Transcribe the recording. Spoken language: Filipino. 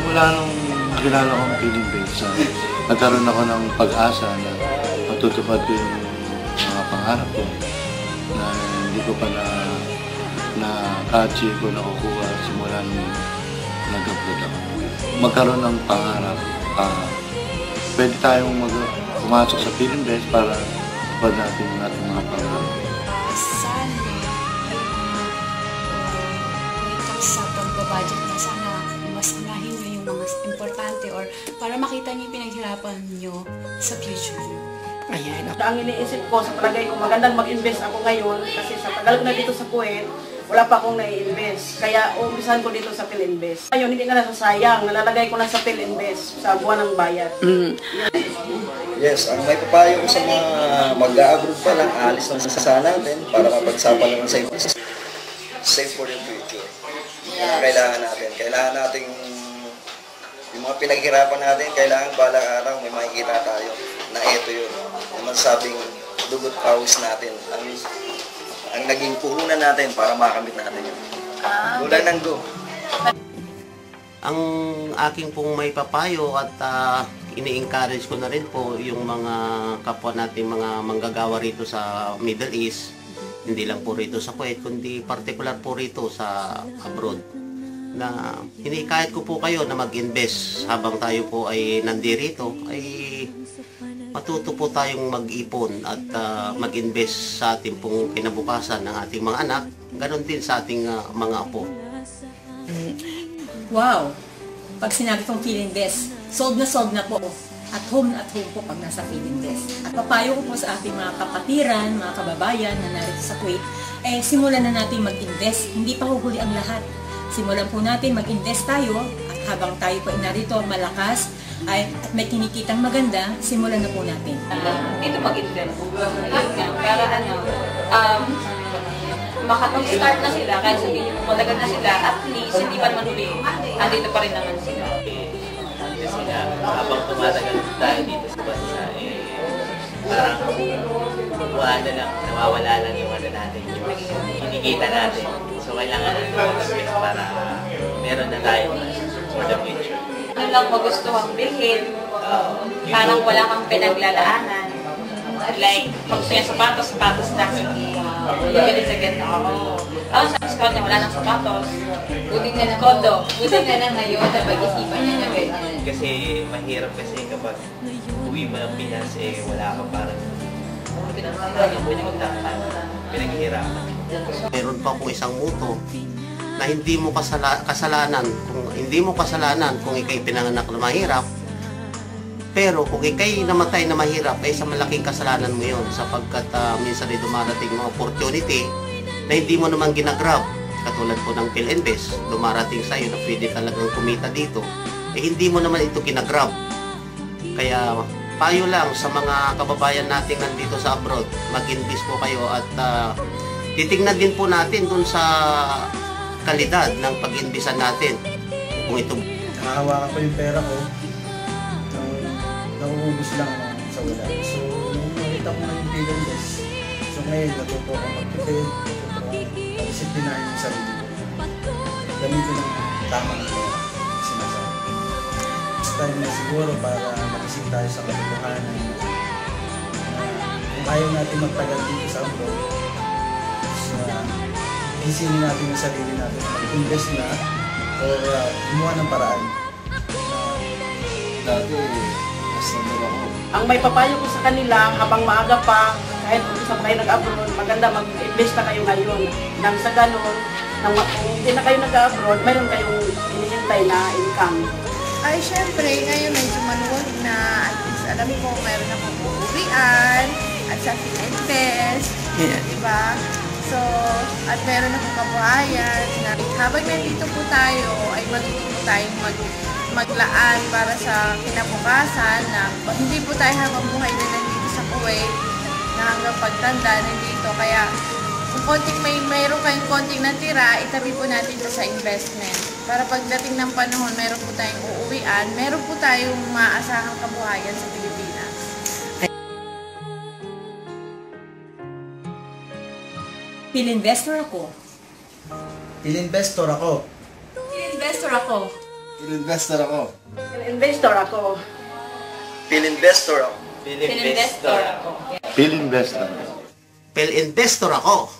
Simula nung kilala kong Philippines, nagkaroon ako ng pag-asa na matutupad ko yung mga pangarap ko na hindi ko pa na-achieve ko nakukuha simula nung nag-upload ako. Magkaroon ng pangarap, pwede tayong pumasok sa Philippines para tupad natin yung ating mga pangarap. Sana sa pagbabudget na sana mas unahin nyo yung mga importante or para makita niyo yung pinaghirapan nyo sa future nyo. Ayan. Ang iniisip ko sa palagay ko, magandang mag-invest ako ngayon kasi sa tagal ko na dito sa Kuwait, wala pa akong nai-invest. Kaya umpisahan ko dito sa PhilInvest. Ngayon, hindi na nasasayang. Nalalagay ko na sa PhilInvest sa buwan ng bayad. Yes, ang may papayo ko sa mga mag-a-abroad pa lang, alis lang sa natin para mapagsapan naman sa business. Save for the future. Kailangan natin. Kailangan natin yung mga pinaghirapan natin, kailangan balang araw may makikita tayo na ito yun. Naman sabing dugot pawis natin. Ang naging puhunan natin para makamit natin yun. Gulang ng go. Ang aking pong may papayo at ini-encourage ko na rin po yung mga kapwa natin mga manggagawa rito sa Middle East, hindi lang po rito sa Kuwait, kundi particular po rito sa abroad, na hinikayat ko po kayo na mag-invest habang tayo po ay nandirito, ay matuto po tayong mag-ipon at mag-invest sa ating pong kinabukasan ng ating mga anak, ganon din sa ating mga apo. Wow! Pag sinabi kong PhilInvest, solve na po. At home po pag nasa PhilInvest. At papayo ko po sa ating mga kapatiran, mga kababayan na narito sa Kuwait, simulan na natin mag-invest. Hindi pa huhuli ang lahat. Simulan po natin mag-invest tayo at habang tayo po narito malakas at may kinikitang maganda, simulan na po natin. Dito mag-invest. Para makapag-start na sila, kahit sabihin mo matagal na sila, at least hindi pa naman huli. Andito pa rin naman sila. Sila, habang tumatagal tayo dito sa bansa, parang buwan na lang, nawawala lang yung natin, yung kinikita natin. So, kailangan natin mag-invest para meron na tayo for the future. Ano lang magustuhang bilhin, parang wala kang pinaglalaanan. Like, pag siya sapatos lang. Bibili sa ganda ako. Sa discount niya, wala ng sapatos. Buti na lang Kondo. Buti na lang ngayon na pag-isipan niya na ganyan. Kasi mahirap kasi kapag uwi mo ng Pinas, wala ka parang pinaghihirapan. Meron pa akong isang muto na hindi mo kasalanan kung ikay pinanganak na mahirap, pero kung ikay namatay na mahirap, sa malaking kasalanan mo yun sapagkat minsan ay dumarating mga opportunity na hindi mo naman ginagrab. Katulad po ng PhilInvest, dumarating sa'yo na pwede talagang kumita dito, hindi mo naman ito ginagrab. Kaya payo lang sa mga kababayan natin nandito sa abroad, mag-invest po kayo at titingnan din po natin dun sa kalidad ng pag-investan natin. Kung ito nakahawakan ko yung pera ko, nauubos lang sa wala. So, nung nakita ko na yung PhilInvest, so ngayon natuto ako magtipid, disiplinahin yung sarili ko. Gamitin ng tamang sinasabi. It's time na siguro para mag-isip tayo sa katotohanan kung ayaw natin magtagal dito sa abroad, gisingin natin yung sarili natin, mag-invest na or gumawa ng paraan na dati mas naman ako. Ang may papayo ko sa kanila, habang maaga pa, kahit kung kayo nag-abroad, maganda mag-invest na kayo ngayon. Nang sa ganun, kung hindi na kayo nag-abroad, mayroon kayong hinihintay na income. Ay, syempre, ngayon medyo maluwag na. At least alam ko, mayroon akong uuwian at sa PhilInvest. Yeah. Diba? So, at meron akong kabuhayan na habang nandito po tayo, ay matututo tayong maglaan para sa kinabukasan na hindi po tayo habang buhay na nandito sa Kuwait na hanggang pagtanda nandito. Kaya kung mayroon kayong konting natira, itabi po natin ito sa investment. Para pagdating ng panahon, meron po tayong uuwian, meron po tayong maasahang kabuhayan sa Pilipinas. PhilInvestor ako. PhilInvestor ako. PhilInvestor ako. Investor ako. Investor ako. Investor ako. Investor ako. Phil investor. Investor ako.